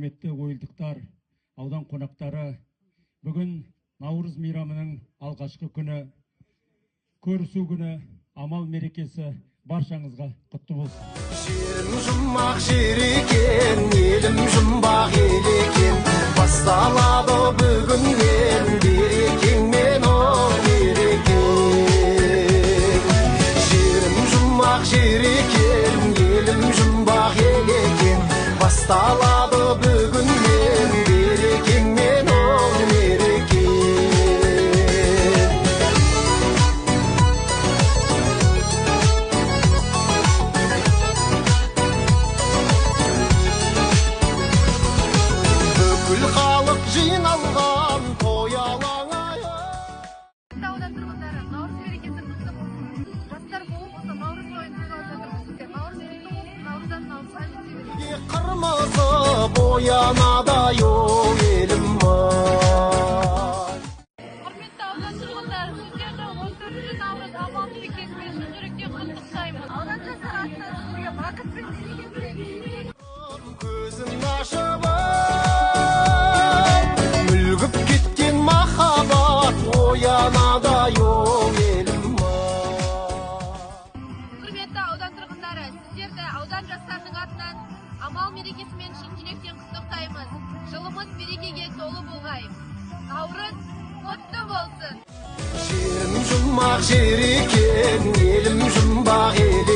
құрметті ойылдықтар, аудан қонақтары, бүгін Наурыз мейрамының алғашқы күні, көрісу күні, амал мерекесі баршаңызға құтты болсын. Жерім жұмбақ жер екен, елім жұмбақ ел екен, басталады бүгіннен берекеңмен ол берекен. Жерім жұмбақ жер екен, елім жұмбақ ел екен, басталады бүгіннен берекеңмен ол берекен. Бүкіл халық жиналған той алаңы. Аудан тұрғындары, Наурыз мерекесі құтты болсын. Жастар болып болса Наурыз ойын тойлап жатырмыз. Наурыз мереке болып, Наурыздан Наурызға жете берейік. Қырмызы боянадай о елім ай. Құрметті аудан тұрғындары, сіздерді 14 Наурыз амал мерекесімен шын жүректен құттықтаймын. Аудан жастар атынан сіздерге бақыт пен береке тілеймін. Көзін ашып мүлгіп кеткен махаббат оянадай о елім ай. Құрметті аудан тұрғындары, сіздерді аудан жастарының атынан амал мерекесімен шын жүректен құттықтаймыз. Жылымыз берекеге толы болғай. Наурыз құтты болсын. Жерім жұмбақ жер екен, елім жұмбақ ел